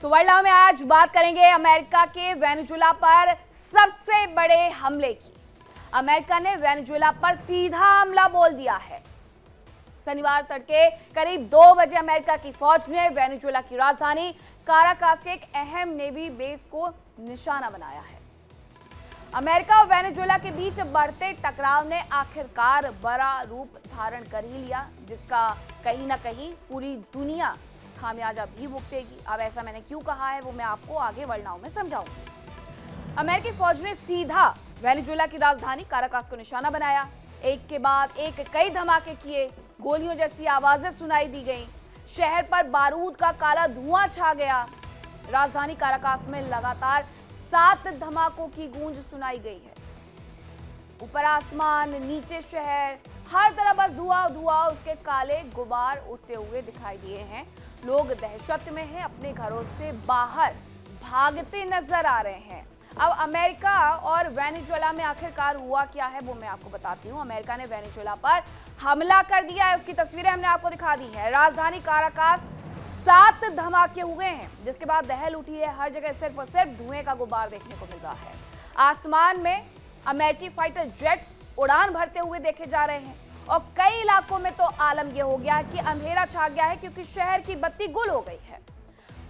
तो world now में आज बात करेंगे अमेरिका के वेनेजुएला पर सबसे बड़े हमले की। अमेरिका ने वेनेजुएला पर सीधा हमला बोल दिया है। शनिवार तड़के करीब 2 बजे अमेरिका की फौज ने वेनेजुएला की राजधानी काराकास के एक अहम नेवी बेस को निशाना बनाया है। अमेरिका और वेनेजुएला के बीच बढ़ते टकराव ने आखिरकार बड़ा रूप धारण कर ही लिया, जिसका कहीं ना कहीं पूरी दुनिया खामियाजा भी भुगतेगी। अब ऐसा मैंने क्यों कहा है वो मैं आपको आगे वर्ल्ड नाउ में समझाऊंगी। अमेरिकी फौज ने सीधा वेनेजुएला की राजधानी काराकास को निशाना बनाया। एक के बाद एक कई धमाके किए, गोलियों जैसी आवाजें सुनाई दी गईं, शहर पर बारूद का काला धुआं छा गया। राजधानी काराकास में लगातार 7 धमाकों की गूंज सुनाई गई है। ऊपर आसमान, नीचे शहर, हर तरफ बस धुआं धुआं, उसके काले गुबार उठते हुए दिखाई दिए हैं। लोग दहशत में हैं, अपने घरों से बाहर भागते नजर आ रहे हैं। अब अमेरिका और वेनेजुएला में आखिरकार हुआ क्या है वो मैं आपको बताती हूँ। अमेरिका ने वेनेजुएला पर हमला कर दिया है, उसकी तस्वीरें हमने आपको दिखा दी हैं। राजधानी काराकास 7 धमाके हुए हैं, जिसके बाद दहल उठी है। हर जगह सिर्फ और सिर्फ धुएं का गुबार देखने को मिल रहा है। आसमान में अमेरिकी फाइटर जेट उड़ान भरते हुए देखे जा रहे हैं और कई इलाकों में तो आलम यह हो गया कि अंधेरा छा गया है, क्योंकि शहर की बत्ती गुल हो गई है।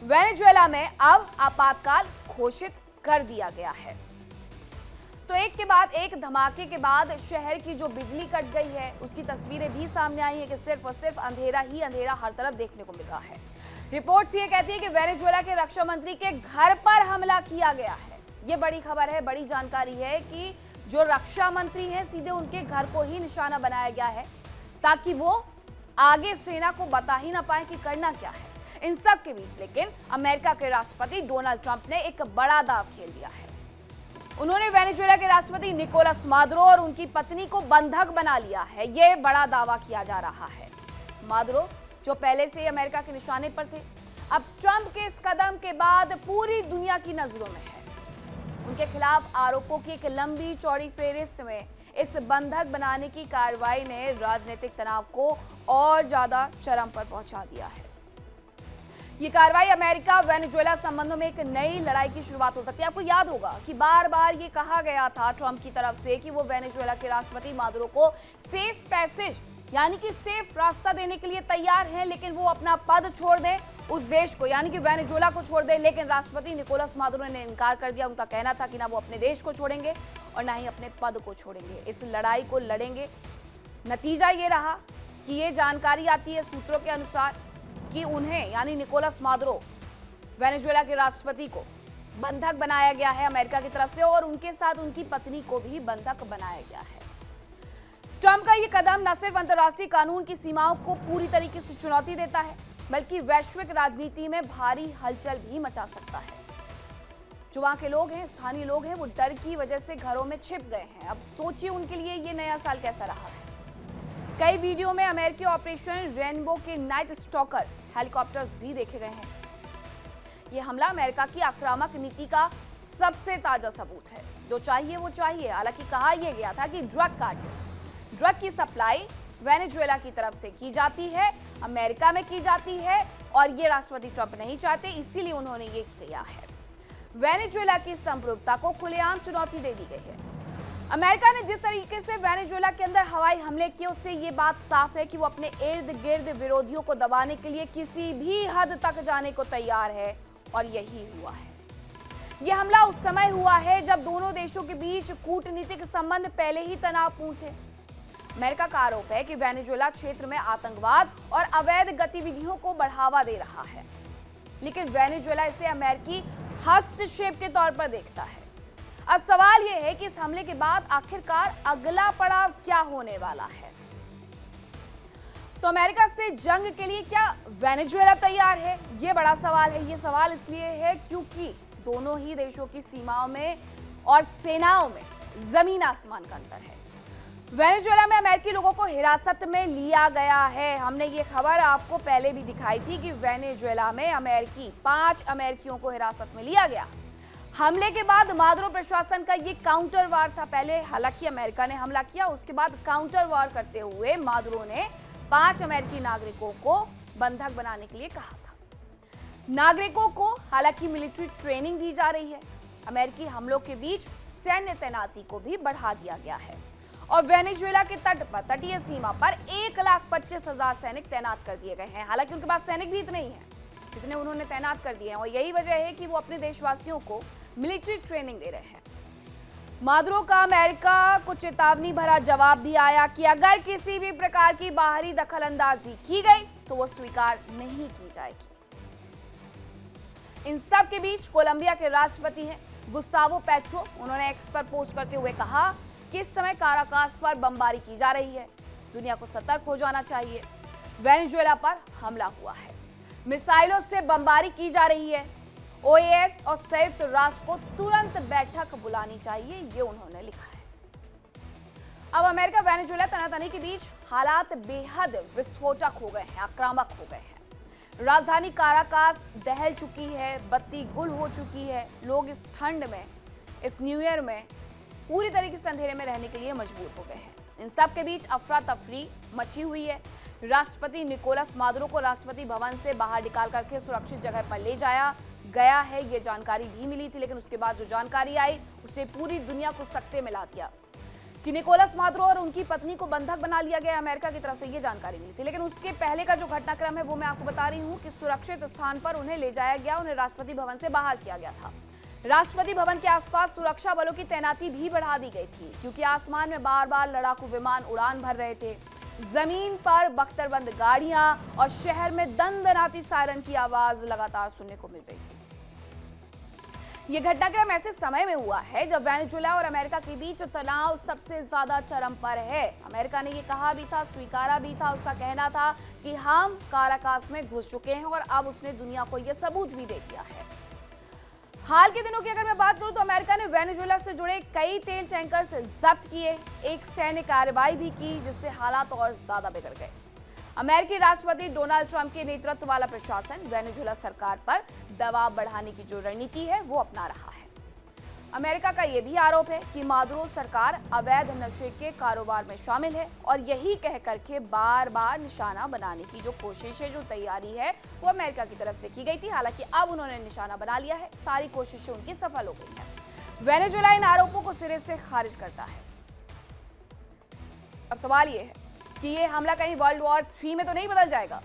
वेनेजुएला में अब आपातकाल घोषित कर दिया गया है। तो एक के बाद एक धमाके के बाद शहर की जो बिजली कट गई है, उसकी तस्वीरें भी सामने आई है कि सिर्फ और सिर्फ अंधेरा ही अंधेरा हर तरफ देखने को मिल रहा है। रिपोर्ट्स ये कहती है कि वेनेजुएला के रक्षा मंत्री के घर पर हमला किया गया है। ये बड़ी खबर है, बड़ी जानकारी है कि जो रक्षा मंत्री हैं सीधे उनके घर को ही निशाना बनाया गया है, ताकि वो आगे सेना को बता ही ना पाए कि करना क्या है। इन सब के बीच लेकिन अमेरिका के राष्ट्रपति डोनाल्ड ट्रंप ने एक बड़ा दांव खेल दिया है। उन्होंने वेनेजुएला के राष्ट्रपति निकोलस मादुरो और उनकी पत्नी को बंधक बना लिया है। ये बड़ा दावा किया जा रहा है। मादुरो जो पहले से ही अमेरिका के निशाने पर थे, अब ट्रंप के इस कदम के बाद पूरी दुनिया की नजरों में है। उनके खिलाफ आरोपों की एक लंबी चौड़ी फेहरिस्त में इस बंधक बनाने की कार्रवाई ने राजनीतिक तनाव को और ज्यादा चरम पर पहुंचा दिया है। ये कार्रवाई अमेरिका वेनेजुएला संबंधों में एक नई लड़ाई की शुरुआत हो सकती है। आपको याद होगा कि बार बार ये कहा गया था ट्रंप की तरफ से कि वो वेनेजुएला के राष्ट्रपति मादुरो को सेफ पैसेज यानी कि सेफ रास्ता देने के लिए तैयार हैं, लेकिन वो अपना पद छोड़ दें उस देश को, यानी कि वेनेजुएला को छोड़ दें। लेकिन राष्ट्रपति निकोलस मादुरो ने इनकार कर दिया। उनका कहना था कि ना वो अपने देश को छोड़ेंगे और ना ही अपने पद को छोड़ेंगे। इस लड़ाई को लड़ेंगे। नतीजा ये रहा कि ये जानकारी आती है सूत्रों के अनुसार कि उन्हें यानी निकोलस मादुरो वेनेजुएला के राष्ट्रपति को बंधक बनाया गया है अमेरिका की तरफ से, और उनके साथ उनकी पत्नी को भी बंधक बनाया गया है। ट्रंप का ये कदम न सिर्फ अंतर्राष्ट्रीय कानून की सीमाओं को पूरी तरीके से चुनौती देता है, बल्कि वैश्विक राजनीति में भारी हलचल भी मचा सकता है। जो वहां के लोग हैं, स्थानीय लोग हैं, वो डर की वजह से घरों में छिप गए हैं। अब सोचिए उनके लिए ये नया साल कैसा रहा है। कई वीडियो में अमेरिकी ऑपरेशन रेनबो के नाइट स्टॉकर हेलीकॉप्टर्स भी देखे गए हैं। यह हमला अमेरिका की आक्रामक नीति का सबसे ताजा सबूत है। जो चाहिए वो चाहिए। हालांकि कहा यह गया था कि ड्रग की सप्लाई वेनेजुएला की तरफ से की जाती है, अमेरिका में की जाती है, और ये राष्ट्रपति ट्रंप नहीं चाहते, इसीलिए उन्होंने ये किया है। वेनेजुएला की संप्रभुता को खुलेआम चुनौती दे दी गई है। अमेरिका ने जिस तरीके से वेनेजुएला के अंदर हवाई हमले किए, उससे ये बात साफ है कि वो अपने इर्द गिर्द विरोधियों को दबाने के लिए किसी भी हद तक जाने को तैयार है, और यही हुआ है। यह हमला उस समय हुआ है जब दोनों देशों के बीच कूटनीतिक संबंध पहले ही तनावपूर्ण थे। अमेरिका का आरोप है कि वेनेजुएला क्षेत्र में आतंकवाद और अवैध गतिविधियों को बढ़ावा दे रहा है, लेकिन वेनेजुएला इसे अमेरिकी हस्तक्षेप के तौर पर देखता है। अब सवाल यह है कि इस हमले के बाद आखिरकार अगला पड़ाव क्या होने वाला है। तो अमेरिका से जंग के लिए क्या वेनेजुएला तैयार है? यह बड़ा सवाल है। यह सवाल इसलिए है क्योंकि दोनों ही देशों की सीमाओं में और सेनाओं में जमीन आसमान का अंतर है। वेनेजुएला में अमेरिकी लोगों को हिरासत में लिया गया है। हमने ये खबर आपको पहले भी दिखाई थी कि वेनेजुएला में 5 अमेरिकियों को हिरासत में लिया गया। हमले के बाद मादुरो प्रशासन का ये काउंटर वार था। पहले हालांकि अमेरिका ने हमला किया, उसके बाद काउंटर वार करते हुए मादुरो ने 5 अमेरिकी नागरिकों को बंधक बनाने के लिए कहा था। नागरिकों को हालांकि मिलिट्री ट्रेनिंग दी जा रही है। अमेरिकी हमलों के बीच सैन्य तैनाती को भी बढ़ा दिया गया है और वेनेजुएला के तट पर तटीय सीमा पर 1,25,000 सैनिक तैनात कर दिए गए हैं। हालांकि उनके पास सैनिक भी इतने ही हैं जितने उन्होंने तैनात कर दिए हैं और यही वजह है कि वो अपने देशवासियों को मिलिट्री ट्रेनिंग दे रहे हैं। मादुरो का अमेरिका को चेतावनी भरा जवाब भी आया कि अगर किसी भी प्रकार की बाहरी दखलंदाजी की गई तो वो स्वीकार नहीं की जाएगी। इन सब के बीच कोलंबिया के राष्ट्रपति हैं गुस्तावो पेट्रो। उन्होंने एक्स पर पोस्ट करते हुए कहा कि इस समय काराकास पर बमबारी की जा रही है, दुनिया को सतर्क हो जाना चाहिए। वेनेजुएला पर हमला हुआ है, मिसाइलों से बमबारी की जा रही है, ओएस और संयुक्त राष्ट्र को तुरंत बैठक बुलानी चाहिए, ये उन्होंने लिखा है। अब अमेरिका वेनेजुएला तनातनी के बीच हालात बेहद विस्फोटक हो गए हैं, आक्रामक हो गए हैं। राजधानी काराकास दहल चुकी है, बत्ती गुल हो चुकी है। लोग इस ठंड में, इस न्यू ईयर में पूरी तरीके से अंधेरे में रहने के लिए मजबूर हो गए हैं। इन सब के बीच अफरा तफरी मची हुई है। राष्ट्रपति निकोलस मादुरो को राष्ट्रपति भवन से बाहर निकाल करके सुरक्षित जगह पर ले जाया गया है, ये जानकारी भी मिली थी। लेकिन उसके बाद जो जानकारी आई उसने पूरी दुनिया को सकते में ला दिया कि निकोलस मादुरो और उनकी पत्नी को बंधक बना लिया गया। अमेरिका की तरफ से ये जानकारी मिली थी। लेकिन उसके पहले का जो घटनाक्रम है वो मैं आपको बता रही हूँ कि सुरक्षित स्थान पर उन्हें ले जाया गया, उन्हें राष्ट्रपति भवन से बाहर किया गया था। राष्ट्रपति भवन के आसपास सुरक्षा बलों की तैनाती भी बढ़ा दी गई थी क्योंकि आसमान में बार बार लड़ाकू विमान उड़ान भर रहे थे। जमीन पर बख्तरबंद गाड़ियां और शहर में दंदनाती सायरन की आवाज लगातार सुनने को मिल रही थी। यह घटनाक्रम ऐसे समय में हुआ है जब वेनेजुएला और अमेरिका के बीच तनाव सबसे ज्यादा चरम पर है। अमेरिका ने यह कहा भी था, स्वीकारा भी था, उसका कहना था कि हम काराकास में घुस चुके हैं और अब उसने दुनिया को यह सबूत भी दे दिया है। हाल के दिनों की अगर मैं बात करूं तो अमेरिका ने वेनेजुएला से जुड़े कई तेल टैंकर्स जब्त किए, एक सैन्य कार्रवाई भी की जिससे हालात और ज्यादा बिगड़ गए। अमेरिकी राष्ट्रपति डोनाल्ड ट्रंप के नेतृत्व वाला प्रशासन वेनेजुएला सरकार पर दबाव बढ़ाने की जो रणनीति है वो अपना रहा है। अमेरिका का यह भी आरोप है कि मादुरो सरकार अवैध नशे के कारोबार में शामिल है और यही कह करके बार बार निशाना बनाने की जो कोशिश है, जो तैयारी है वो अमेरिका की तरफ से की गई थी। हालांकि अब उन्होंने निशाना बना लिया है, सारी कोशिशें उनकी सफल हो गई हैं। वेनेजुएला इन आरोपों को सिरे से खारिज करता है। अब सवाल ये है कि ये हमला कहीं वर्ल्ड वॉर 3 में तो नहीं बदल जाएगा।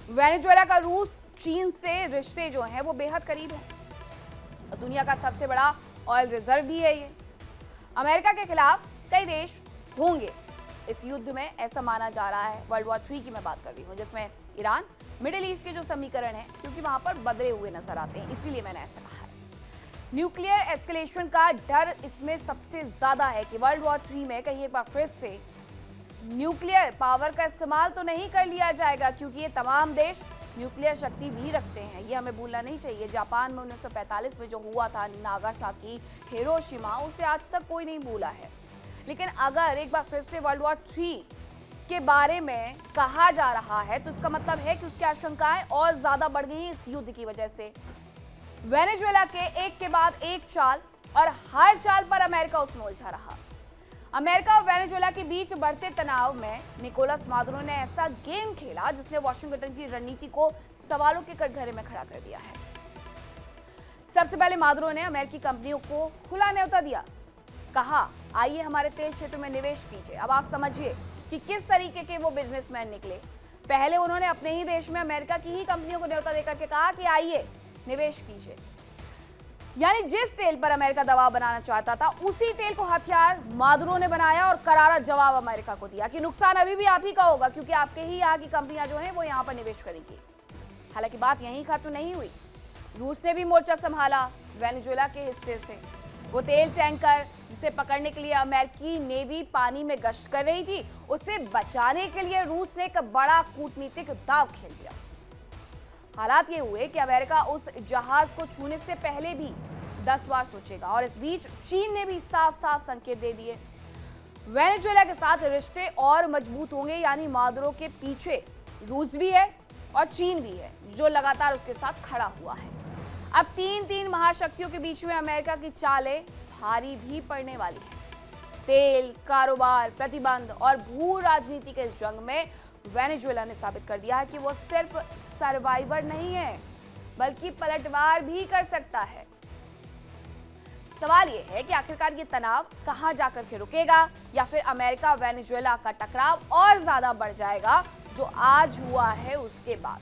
वेनेजुएला का रूस चीन से रिश्ते जो हैं वो बेहद करीब हैं और दुनिया का सबसे बड़ा ऑयल रिजर्व भी है ये। अमेरिका के खिलाफ कई देश होंगे इस युद्ध में, ऐसा माना जा रहा है। वर्ल्ड वॉर 3 की मैं बात कर रही हूँ जिसमें ईरान, मिडिल ईस्ट के जो समीकरण है, क्योंकि वहां पर बदले हुए नजर आते हैं, इसीलिए मैंने ऐसा कहा है। न्यूक्लियर एस्केलेशन का डर इसमें सबसे ज्यादा है कि वर्ल्ड वॉर 3 में कहीं एक बार फिर से न्यूक्लियर पावर का इस्तेमाल तो नहीं कर लिया जाएगा, क्योंकि ये तमाम देश न्यूक्लियर शक्ति भी रखते हैं, ये हमें भूलना नहीं चाहिए। जापान में 1945 में जो हुआ था नागासाकी, हिरोशिमा, उसे आज तक कोई नहीं भूला है। लेकिन अगर एक बार फिर से वर्ल्ड वॉर 3 के बारे में कहा जा रहा है तो इसका मतलब है कि उसकी आशंकाएं और ज्यादा बढ़ गई हैं इस युद्ध की वजह से। वेनेजुएला के एक के बाद एक चाल और हर चाल पर अमेरिका उसमें उलझा रहा। अमेरिका और वेनेजुएला के बीच बढ़ते तनाव में निकोलस मादुरो ने ऐसा गेम खेला जिसने वॉशिंगटन की रणनीति को सवालों के कटघरे में खड़ा कर दिया है। सबसे पहले मादुरो ने अमेरिकी कंपनियों को खुला न्योता दिया, कहा आइए हमारे तेल क्षेत्र में निवेश कीजिए। अब आप समझिए कि किस तरीके के वो बिजनेसमैन निकले। पहले उन्होंने अपने ही देश में अमेरिका की ही कंपनियों को न्योता देकर के कहा कि आइए निवेश कीजिए, यानी जिस तेल पर अमेरिका दबाव बनाना चाहता था उसी तेल को हथियार मादुरो ने बनाया और करारा जवाब अमेरिका को दिया कि नुकसान अभी भी आप ही का होगा क्योंकि आपके ही यहाँ की कंपनियां जो हैं वो यहाँ पर निवेश करेंगी। हालांकि बात यहीं खत्म नहीं हुई, रूस ने भी मोर्चा संभाला। वेनेजुएला के हिस्से से वो तेल टैंकर जिसे पकड़ने के लिए अमेरिकी नेवी पानी में गश्त कर रही थी, उसे बचाने के लिए रूस ने एक बड़ा कूटनीतिक दांव खेल दिया। हालात ये हुए कि अमेरिका उस जहाज को छूने से पहले भी 10 बार सोचेगा और इस बीच चीन ने भी साफ साफ संकेत दे दिए। वेनेजुएला के साथ रिश्ते और मजबूत होंगे, यानी मादुरो के पीछे रूस भी है और चीन भी है जो लगातार उसके साथ खड़ा हुआ है। अब तीन महाशक्तियों के बीच में अमेरिका की चालें भारी भी पड़ने वाली है। तेल, कारोबार, प्रतिबंध और भू राजनीति के इस जंग में वेनेजुएला ने साबित कर दिया है कि वो सिर्फ सर्वाइवर नहीं है, बल्कि पलटवार भी कर सकता है। सवाल यह है कि आखिरकार ये तनाव कहां जाकर के रुकेगा, या फिर अमेरिका वेनेजुएला का टकराव और ज्यादा बढ़ जाएगा जो आज हुआ है उसके बाद।